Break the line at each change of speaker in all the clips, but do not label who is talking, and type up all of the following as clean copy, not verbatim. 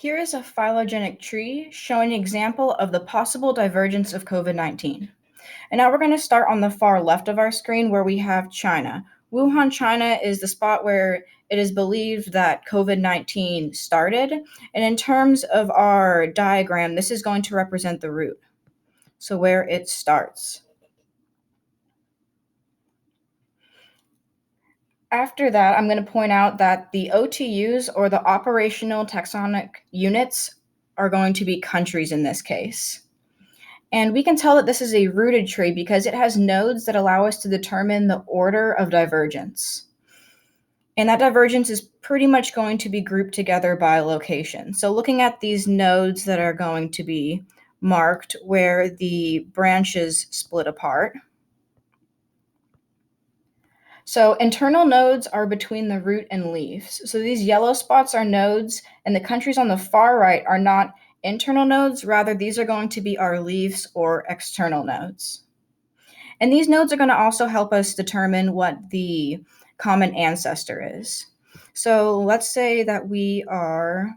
Here is a phylogenetic tree showing an example of the possible divergence of COVID-19. And now we're going to start on the far left of our screen where we have China. Wuhan, China is the spot where it is believed that COVID-19 started. And in terms of our diagram, this is going to represent the root, so where it starts. After that, I'm going to point out that the OTUs, or the operational taxonomic units, are going to be countries in this case. And we can tell that this is a rooted tree because it has nodes that allow us to determine the order of divergence. And that divergence is pretty much going to be grouped together by location. So looking at these nodes that are going to be marked where the branches split apart. So internal nodes are between the root and leaves. So these yellow spots are nodes, and the countries on the far right are not internal nodes. Rather, these are going to be our leaves or external nodes. And these nodes are going to also help us determine what the common ancestor is. So let's say that we are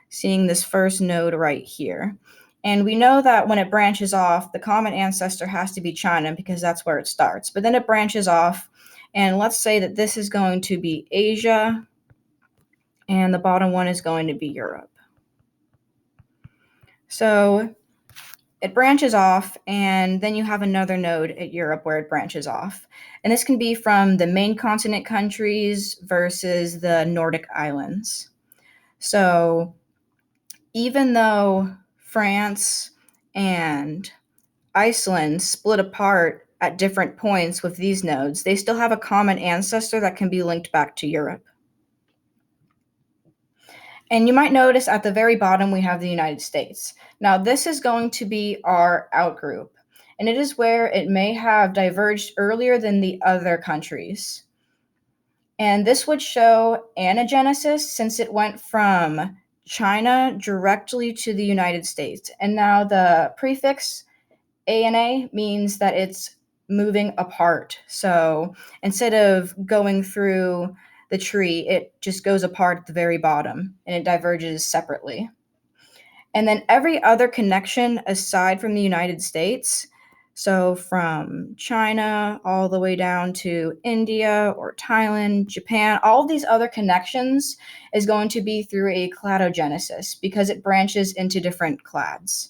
seeing this first node right here. And we know that when it branches off, the common ancestor has to be China because that's where it starts. But then it branches off, and let's say that this is going to be Asia, and the bottom one is going to be Europe. So it branches off, and then you have another node at Europe where it branches off. And this can be from the main continent countries versus the Nordic islands. So even though France and Iceland split apart at different points with these nodes, they still have a common ancestor that can be linked back to Europe. And you might notice at the very bottom we have the United States. Now this is going to be our outgroup, and it is where it may have diverged earlier than the other countries. And this would show anagenesis since it went from China directly to the United States. And now the prefix ANA means that it's moving apart. So instead of going through the tree, it just goes apart at the very bottom and it diverges separately. And then every other connection aside from the United States, so from China all the way down to India or Thailand, Japan, all these other connections is going to be through a cladogenesis because it branches into different clades.